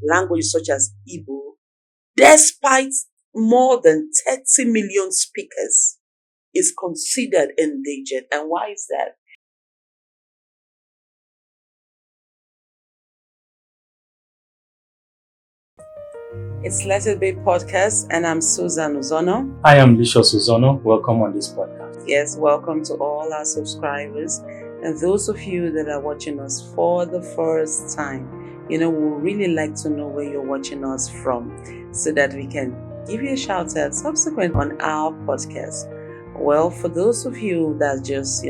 languages such as Igbo, despite more than 30 million speakers, is considered endangered. And why is that? It's Let It Be podcast, and I'm Susan Uzono. I am LysiasandSusan. Welcome on this podcast. Yes, welcome to all our subscribers and those of you that are watching us for the first time. We really like to know where you're watching us from so that we can give you a shout out subsequent on our podcast. Well, for those of you that just,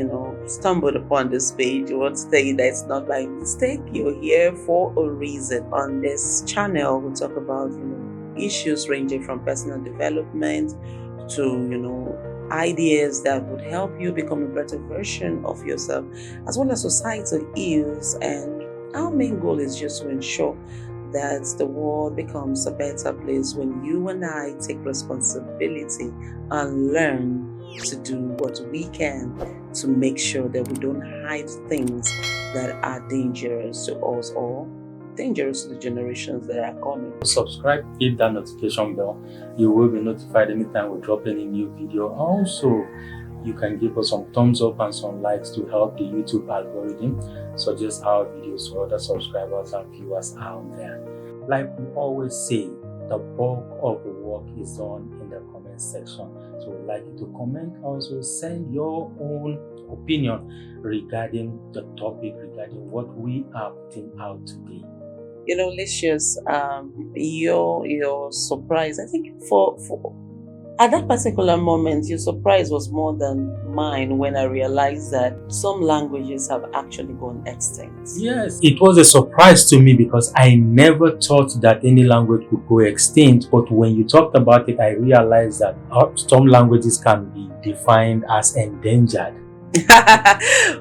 stumbled upon this page, I want to tell you that it's not by mistake. You're here for a reason. On this channel, we talk about, issues ranging from personal development to, ideas that would help you become a better version of yourself, as well as societal ills. And our main goal is just to ensure that the world becomes a better place when you and I take responsibility and learn to do what we can to make sure that we don't hide things that are dangerous to us or dangerous to the generations that are coming. Subscribe, hit that notification bell. You will be notified anytime we drop any new video. Also, you can give us some thumbs up and some likes to help the YouTube algorithm suggest our videos to other subscribers and viewers out there. Like we always say, the bulk of the work is done in the comment section. So we'd like you to comment, also send your own opinion regarding the topic, regarding what we are putting out today. Lysias, your surprise, I think for at that particular moment, your surprise was more than mine when I realized that some languages have actually gone extinct. Yes, it was a surprise to me because I never thought that any language could go extinct. But when you talked about it, I realized that some languages can be defined as endangered.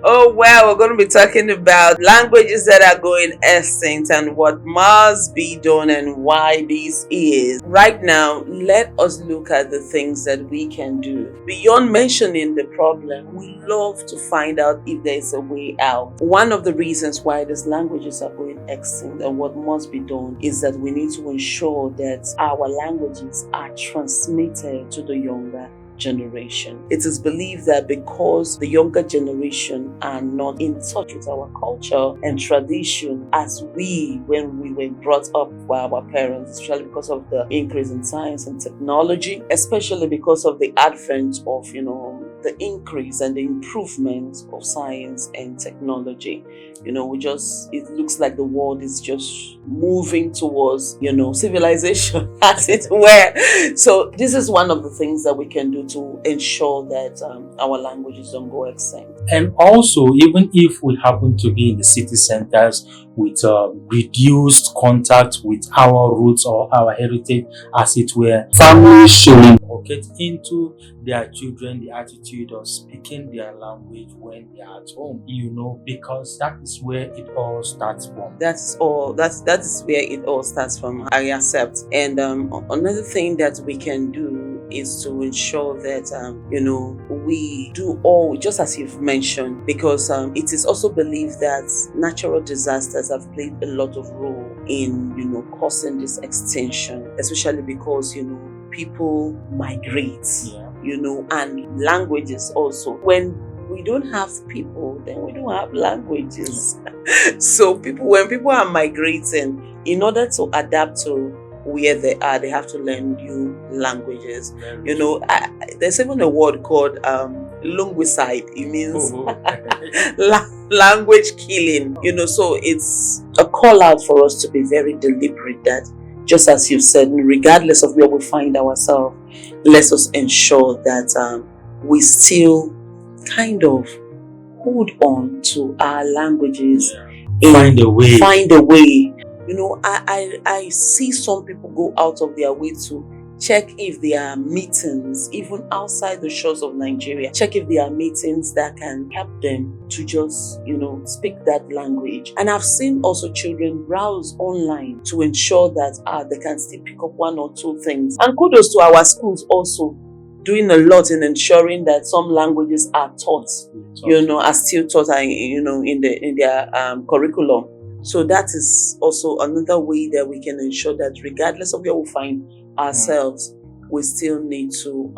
Oh well, we're going to be talking about languages that are going extinct and what must be done and why this is. Right now, let us look at the things that we can do. Beyond mentioning the problem, we love to find out if there's a way out. One of the reasons why these languages are going extinct and what must be done is that we need to ensure that our languages are transmitted to the younger generation. It is believed that because the younger generation are not in touch with our culture and tradition as when we were brought up by our parents, especially because of the increase in science and technology, especially because of the advent of, the increase and the improvement of science and technology. It looks like the world is just moving towards, civilization, as it were. So this is one of the things that we can do to ensure that our languages don't go extinct. And also, even if we happen to be in the city centers with reduced contact with our roots or our heritage, as it were, families should inculcate into their children the attitude of speaking their language when they are at home, because that is where it all starts from. That is where it all starts from. I accept. And another thing that we can do is to ensure that we do all, just as you've mentioned, because it is also believed that natural disasters have played a lot of role in causing this extinction, especially because people migrate, and languages also. When we don't have people, then we don't have languages. So when people are migrating, in order to adapt to where they are, they have to learn new languages. There's even a word called linguicide. It means language killing. So it's a call out for us to be very deliberate that, just as you've said, regardless of where we find ourselves, let us ensure that we still kind of hold on to our languages. Find a way. I see some people go out of their way to check if there are meetings, even outside the shores of Nigeria. Check if there are meetings that can help them to just, speak that language. And I've seen also children browse online to ensure that they can still pick up one or two things. And kudos to our schools also, doing a lot in ensuring that some languages are taught, are still taught, in their curriculum. So that is also another way that we can ensure that regardless of where we find ourselves, we still need to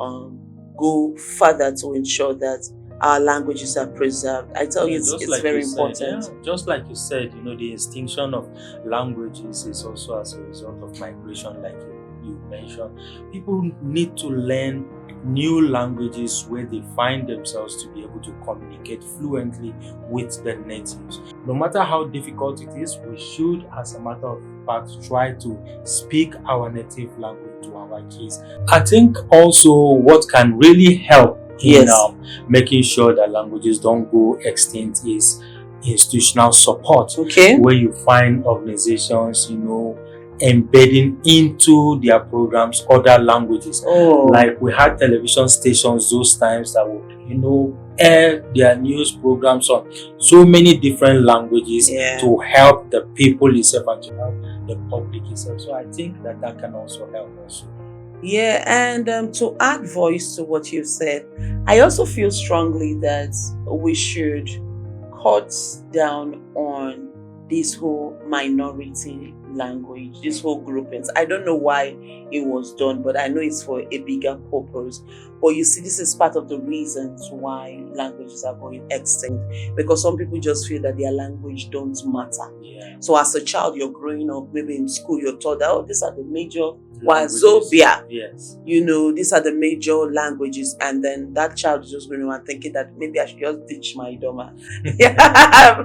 go further to ensure that our languages are preserved. I tell you, it's like very you said, important. just like you said, the extinction of languages is also as a result of migration, like you mentioned. People need to learn new languages where they find themselves to be able to communicate fluently with the natives. No matter how difficult it is, we should, as a matter of fact, try to speak our native language to our kids. I think also what can really help in making sure that languages don't go extinct is institutional support. Okay. Where you find organizations, embedding into their programs other languages. Like we had television stations those times that would, air their news programs on so many different languages to help the people itself and to help the public itself. So I think that can also help also. Yeah, and to add voice to what you said, I also feel strongly that we should cut down on this whole minority language, this whole groupings. I don't know why it was done, but I know it's for a bigger purpose. But you see, this is part of the reasons why languages are going extinct, because some people just feel that their language don't matter. So as a child, you're growing up, maybe in school, you're taught that, these are the major Wazobia. These are the major languages, and then that child is just going around thinking that maybe I should just ditch my Idoma.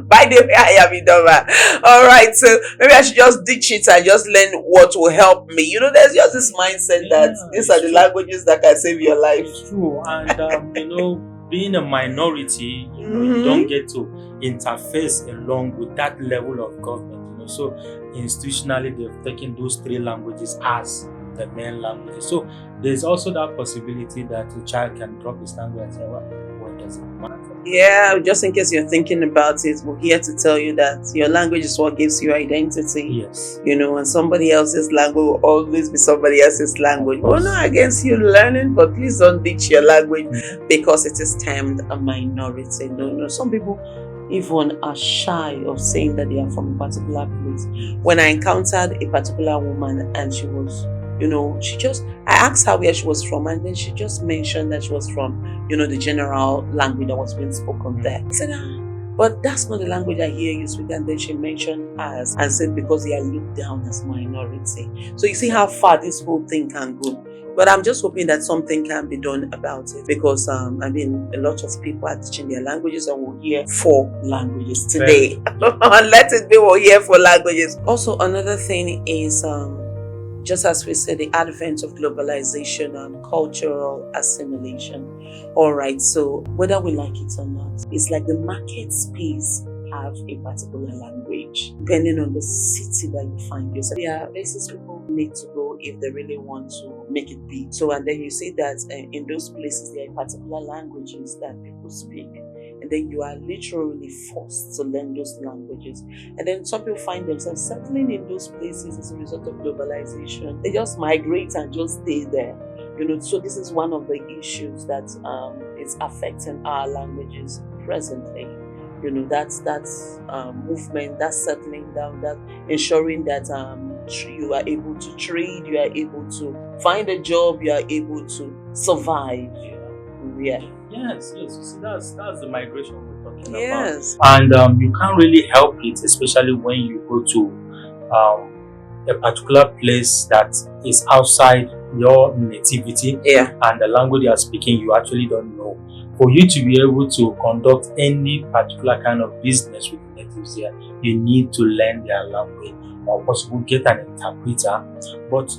By the way, I am Idoma. All right, so maybe I should just ditch it and just learn what will help me. There's just this mindset that these are the languages that can save your life. It's true, and being a minority, you don't get to interface along with that level of government. So institutionally, they've taken those three languages as the main languages. So there's also that possibility that a child can drop his language and say, well, what does it matter? Yeah, just in case you're thinking about it, we're here to tell you that your language is what gives you identity. Yes. And somebody else's language will always be somebody else's language. We're not against you learning, but please don't ditch your language because it is termed a minority. No, some people even are shy of saying that they are from a particular place. When I encountered a particular woman and she was, I asked her where she was from, and then she just mentioned that she was from, the general language that was being spoken there. I said, but that's not the language I hear you speak. And then she mentioned us and said because they are looked down as minority. So you see how far this whole thing can go. But I'm just hoping that something can be done about it, because a lot of people are teaching their languages, and we'll hear 4 languages today. Let it be, we'll hear 4 languages. Also, another thing is just as we said, the advent of globalization and cultural assimilation. All right, so whether we like it or not, it's like the market space have a particular language depending on the city that you find yourself. There are places people need to go if they really want to make it big. So, and then you see that in those places there are particular languages that people speak, and then you are literally forced to learn those languages. And then some people find themselves settling in those places as a result of globalization. They just migrate and just stay there. So this is one of the issues that is affecting our languages presently. That's movement, that's settling down, that ensuring that you are able to trade, you are able to find a job, you are able to survive. Yes. You see, that's the migration we're talking about. And you can't really help it, especially when you go to a particular place that is outside your nativity, and the language you are speaking you actually don't know. For you to be able to conduct any particular kind of business with the natives here, you need to learn their language, or possibly get an interpreter. But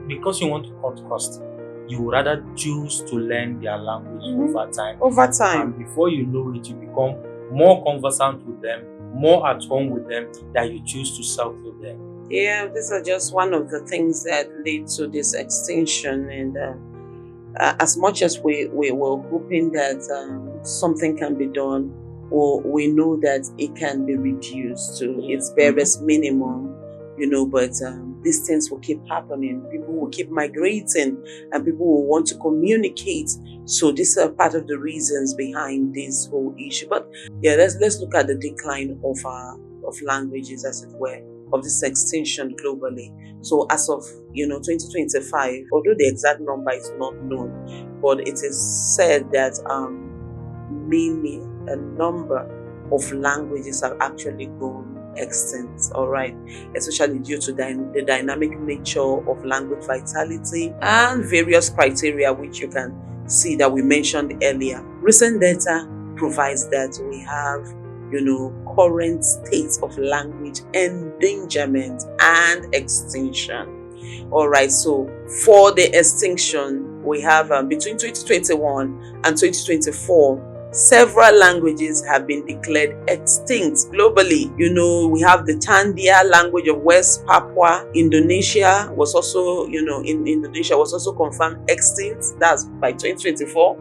because you want to cut costs, you would rather choose to learn their language over time. And before you know it, you become more conversant with them, more at home with them, that you choose to settle with them. Yeah, these are just one of the things that lead to this extinction. And as much as we were hoping that something can be done, or we know that it can be reduced to its barest minimum, but these things will keep happening. People will keep migrating, and people will want to communicate. So these are part of the reasons behind this whole issue. But let's look at the decline of our of languages, as it were, of this extinction globally. So as of 2025, although the exact number is not known, but it is said that a number of languages have actually gone extinct, all right, especially due to the dynamic nature of language vitality and various criteria which you can see that we mentioned earlier. Recent data provides that we have current states of language endangerment and extinction. All right, so for the extinction, we have between 2021 and 2024, several languages have been declared extinct globally. We have the Tandia language of West Papua. Indonesia was also, in Indonesia was also confirmed extinct. That's by 2024.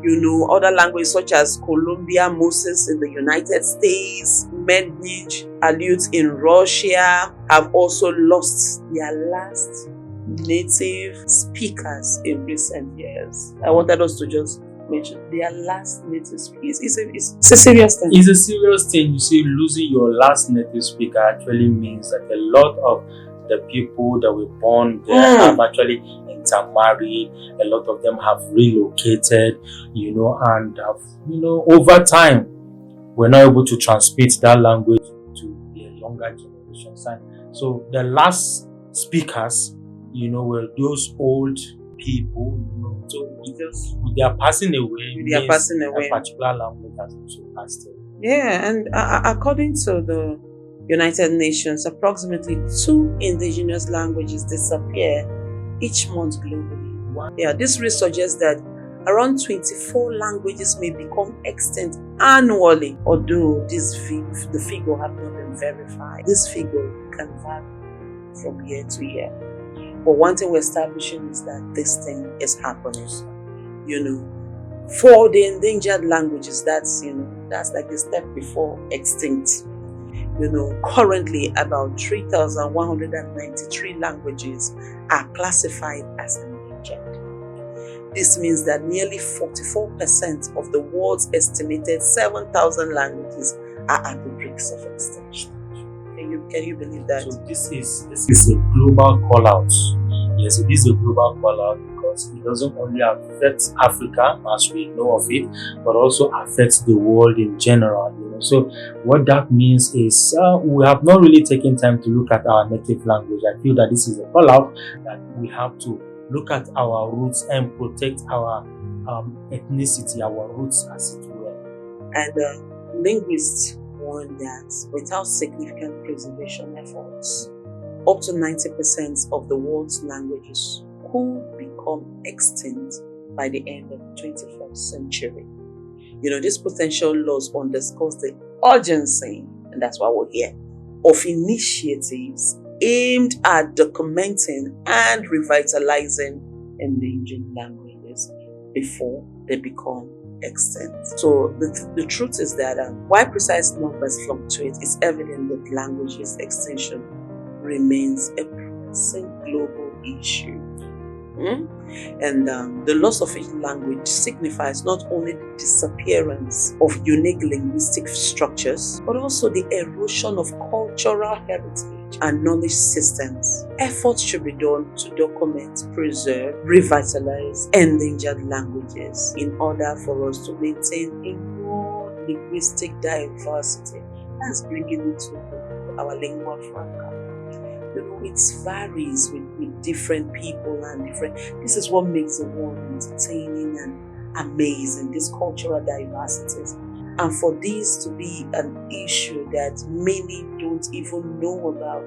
Other languages such as Colombia, Moses in the United States, Mednij, Alyut in Russia have also lost their last native speakers in recent years. I wanted us to just mention their last native speakers. It's a serious thing. It's a serious thing. You see, losing your last native speaker actually means that a lot of the people that were born there have actually intermarried. A lot of them have relocated, and have, over time, we're not able to transmit that language to the younger generations. So the last speakers, were those old people, so with their passing away, a particular language has also passed away. Yeah, and according to the United Nations, approximately 2 indigenous languages disappear each month globally. Wow. Yeah, this research suggests that around 24 languages may become extinct annually, although the figure have not been verified. This figure can vary from year to year. But one thing we're establishing is that this thing is happening. For the endangered languages, that's like the step before extinct. Currently about 3,193 languages are classified as endangered. This means that nearly 44% of the world's estimated 7,000 languages are at the brink of extinction. Can you believe that? So this is a global call out. Yes, it is a global call out because it doesn't only affect Africa as we know of it, but also affects the world in general. So what that means is we have not really taken time to look at our native language. I feel that this is a call out that we have to look at our roots and protect our ethnicity, our roots, as it were. And linguists warn that without significant preservation efforts, up to 90% of the world's languages could become extinct by the end of the 21st century. This potential loss underscores the urgency, and that's why we're here, of initiatives aimed at documenting and revitalizing endangered languages before they become extinct. So the truth is that while precise numbers fluctuate, it's evident that languages extinction remains a pressing global issue. And the loss of each language signifies not only the disappearance of unique linguistic structures, but also the erosion of cultural heritage and knowledge systems. Efforts should be done to document, preserve, revitalize endangered languages in order for us to maintain a more linguistic diversity. That's bringing it to our lingua franca. It varies with different people and different. This is what makes the world entertaining and amazing, these cultural diversities. And for this to be an issue that many don't even know about,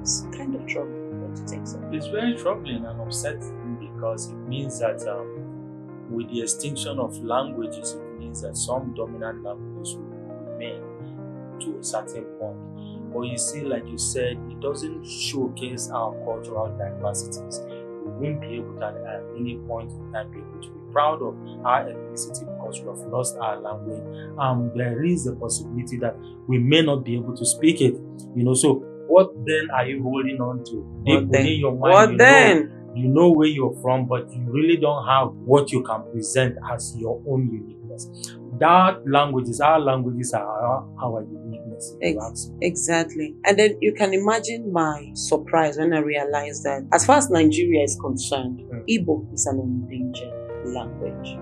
it's kind of troubling. Don't you think so? It's very troubling and upsetting because it means that with the extinction of languages, it means that some dominant languages will remain to a certain point. But you see, like you said, it doesn't showcase our cultural diversities. We won't be able to at any point in time be able to be proud of our ethnicity because we have lost our language. There is a possibility that we may not be able to speak it. So what then are you holding on to? What then? You know where you're from, but you really don't have what you can present as your own uniqueness. Our languages are our uniqueness. awareness, if you ask me. Exactly. And then you can imagine my surprise when I realized that as far as Nigeria is concerned, Igbo is an endangered language.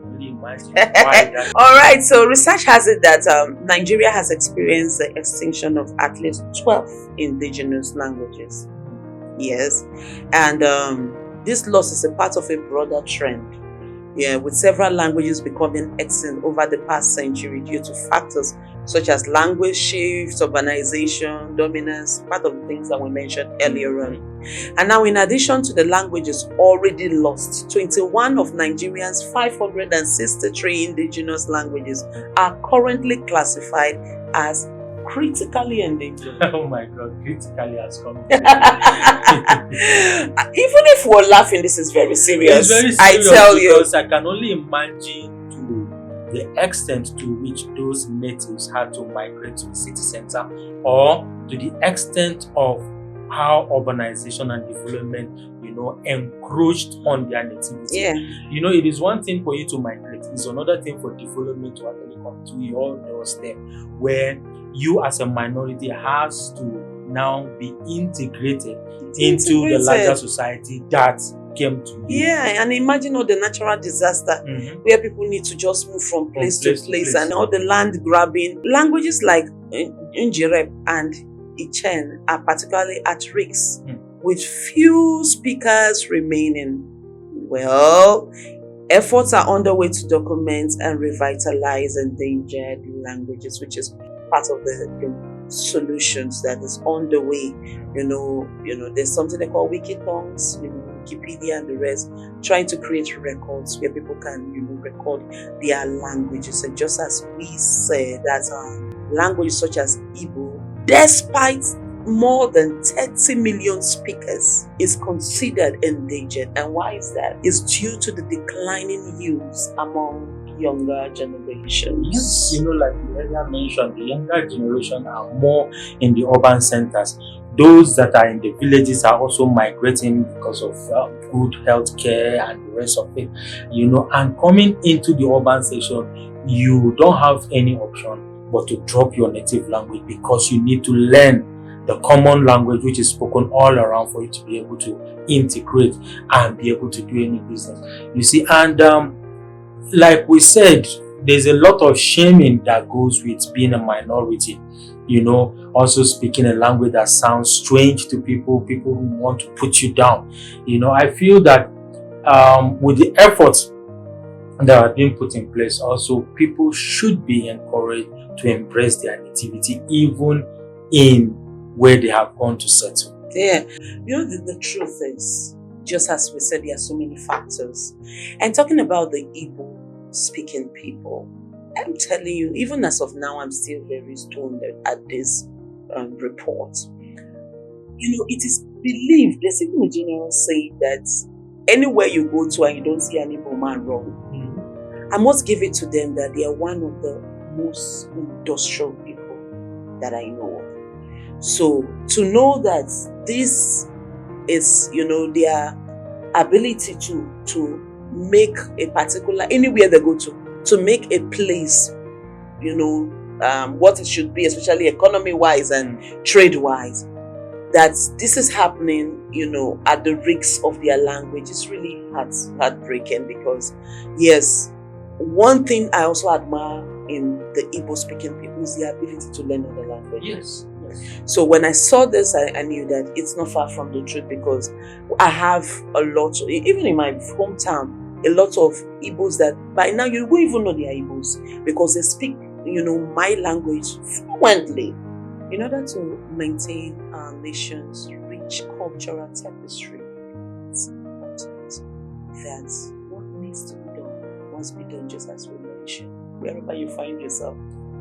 Imagine why that. All right, so research has it that Nigeria has experienced the extinction of at least 12 indigenous languages. Yes, and this loss is a part of a broader trend. Yeah, with several languages becoming extinct over the past century due to factors such as language shifts, urbanization, dominance, part of the things that we mentioned earlier on. And now, in addition to the languages already lost, 21 of Nigeria's 563 indigenous languages are currently classified as critically endangered. Oh my God, critically has come. Even if we're laughing, this is very serious. It's very serious, I tell you. Because I can only imagine to the extent to which those natives had to migrate to the city center, or to the extent of how urbanization and development, encroached on their nativity. Yeah. It is one thing for you to migrate. It's another thing for development to actually come to your doorstep, where you as a minority has to now be integrated into the larger society that came to you. Yeah, and imagine all the natural disaster where people need to just move from place to place, and all the land grabbing. Languages like Njirep and Ichen are particularly at risk, with few speakers remaining. Well, efforts are underway to document and revitalize endangered languages, which is part of the solutions that is on the way. There's something they call wiki tongues, Wikipedia and the rest, trying to create records where people can, record their languages. And just as we said that languages such as Igbo, despite more than 30 million speakers, is considered endangered. And why is that? It's due to the declining use among younger generations. Yes, like you earlier mentioned, the younger generation are more in the urban centers. Those that are in the villages are also migrating because of good health care and the rest of it. And coming into the urban section, you don't have any option but to drop your native language, because you need to learn the common language which is spoken all around for you to be able to integrate and be able to do any business. You see, and like we said, there's a lot of shaming that goes with being a minority. Also speaking a language that sounds strange to people who want to put you down. I feel that with the efforts that are being put in place, also people should be encouraged to embrace their nativity, even in where they have gone to settle. Yeah, the truth is, just as we said, there are so many factors. And talking about the Igbo speaking people, I'm telling you, even as of now, I'm still very stoned at this report. It is believed, there's even a general saying that anywhere you go to and you don't see an Igbo man wrong, I must give it to them that they are one of the most industrial people that I know of. So to know that this is, their ability to make a particular, anywhere they go to make a place, what it should be, especially economy-wise and trade-wise, that this is happening, at the risk of their language, is really heartbreaking. Because, yes, one thing I also admire in the Igbo-speaking people is the ability to learn other languages. Yes. So when I saw this, I knew that it's not far from the truth, because I have a lot, even in my hometown, a lot of Igbos that by now you won't even know they are Igbos, because they speak, my language fluently, in order to maintain our nation's rich cultural tapestry. It's important that what needs to be done must be done, just as we mentioned. Wherever you find yourself,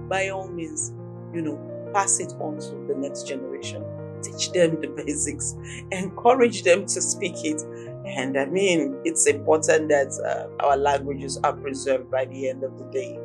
by all means, pass it on to the next generation. Teach them the basics. Encourage them to speak it. And it's important that our languages are preserved by the end of the day.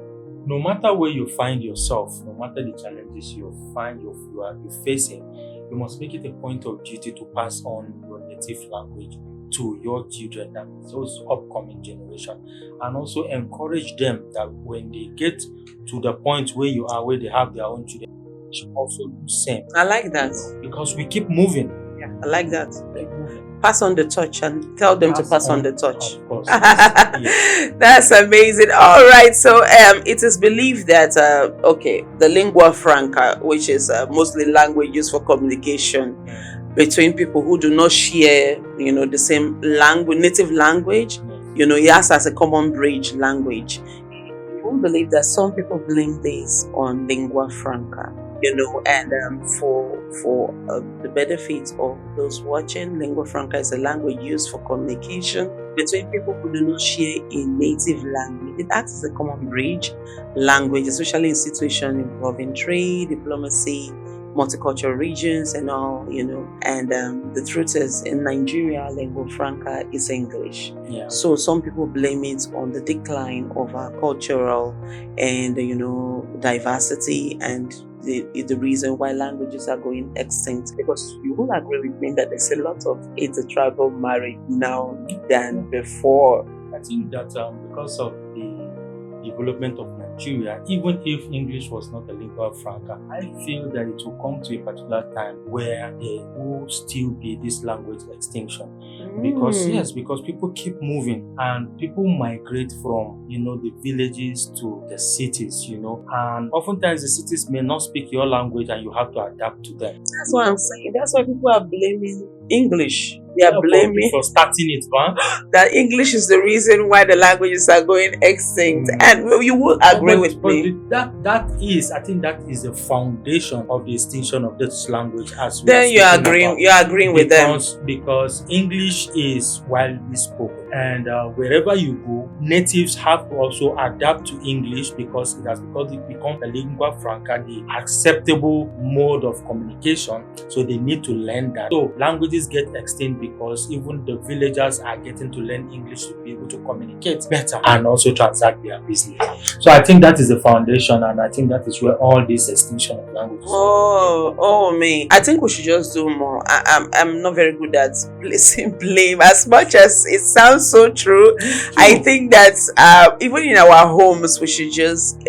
No matter where you find yourself, no matter the challenges you find you're facing, you must make it a point of duty to pass on your native language to your children and those upcoming generation, and also encourage them that when they get to the point where you are, where they have their own children, they should also do same. I like that. Because we keep moving. Yeah, I like that. Keep moving. Pass on the touch and tell them to pass on the touch. Of course. Yes. That's amazing. All right, so it is believed that the lingua franca, which is mostly language used for communication between people who do not share, the same language, native language, yes, as a common bridge language. You won't believe that some people blame this on lingua franca. And for the benefit of those watching, lingua franca is a language used for communication between people who do not share a native language. It acts as a common bridge language, especially in situations involving trade, diplomacy, multicultural regions, and all, And the truth is, in Nigeria, lingua franca is English. Yeah. So some people blame it on the decline of our cultural and diversity and the reason why languages are going extinct, because you will agree with me that there's a lot of intertribal marriage now than before. I think that because of the development of Nigeria, even if English was not a lingua franca, I feel that it will come to a particular time where there will still be this language extinction. Because people keep moving and people migrate from the villages to the cities, and oftentimes the cities may not speak your language and you have to adapt to them. That's what I'm saying. That's why people are blaming English. They are blaming for starting it, that English is the reason why the languages are going extinct. And you will agree with me. I think that is the foundation of the extinction of this language. As then you're agreeing with them, because English is widely spoken, and wherever you go, natives have to also adapt to English because it become a lingua franca, the acceptable mode of communication. So they need to learn that. So languages get extinct because even the villagers are getting to learn English to be able to communicate better and also transact their business. So I think that is the foundation, and I think that is where all this extinction of languages. Me. I think we should just do more. I'm not very good at placing blame, as much as it sounds so true. I think that even in our homes, we should just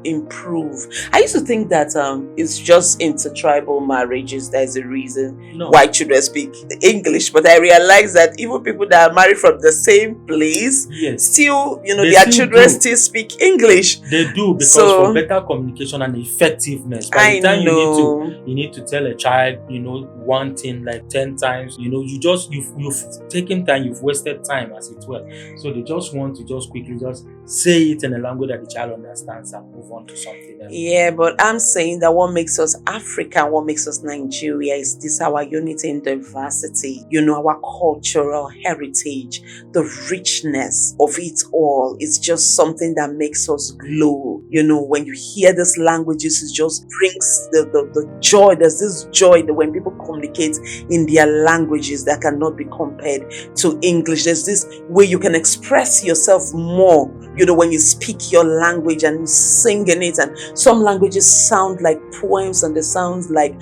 improve. I used to think that it's just intertribal marriages that is the reason why children speak English, but I realized that even people that are married from the same place, still their children still speak English. They do, because for better communication and effectiveness. By the time you need to tell a child one thing like 10 times, you've taken time, you've wasted time, as it were. So they just want to quickly say it in a language that the child understands and move on to something else. Yeah, but I'm saying that what makes us African, what makes us Nigeria is this: our unity in diversity, our cultural heritage, the richness of it all. It's just something that makes us glow. When you hear these languages, it just brings the joy. There's this joy that when people communicate in their languages that cannot be compared to English. There's this way you can express yourself more, when you speak your language and you sing in it. And some languages sound like poems and they sound like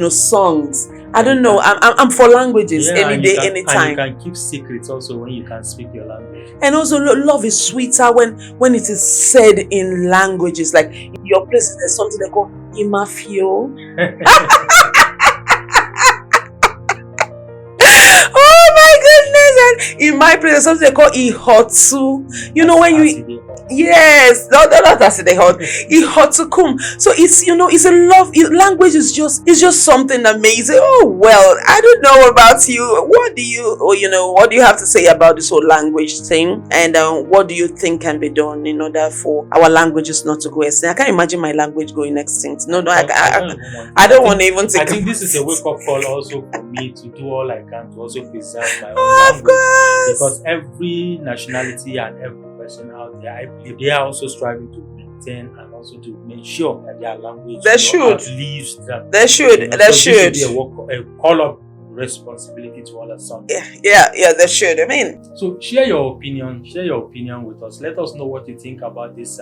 songs. I don't know. I'm for languages any day, anytime. And you can keep secrets also when you can speak your language. And also, love is sweeter when it is said in languages. Like in your place, there's something they call imafio. Oh my goodness! And in my place, there's something they call ihotsu. When you yes, not as they hot. Ihotsukum. So it's it's a love. Language is just something amazing. Oh well, I don't know about you. What do you have to say about this whole language thing? And what do you think can be done in order for our languages not to go extinct? I can't imagine my language going extinct. No, I don't want to even think. I think this is a wake up call also for me to do all I can to also preserve my own language. Of course. Because every nationality and every person out there, I believe they are also striving to maintain and also to make sure that their language outlives them. There should. There should be a call up responsibility to all of some. Yeah, there should. I mean, so share your opinion with us. Let us know what you think about this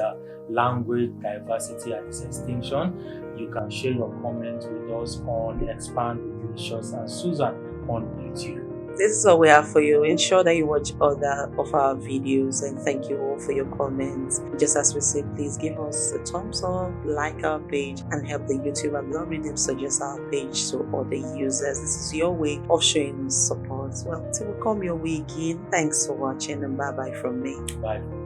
language diversity and its extinction. You can share your comments with us on Expand with Lysias and Susan on YouTube. This is all we have for you. Ensure that you watch other of our videos, and thank you all for your comments. Just as we say, please give us a thumbs up, like our page, and help the YouTube algorithm suggest our page to other users. This is your way of showing us support. Well, till we come your way again, thanks for watching, and bye bye from me. Bye.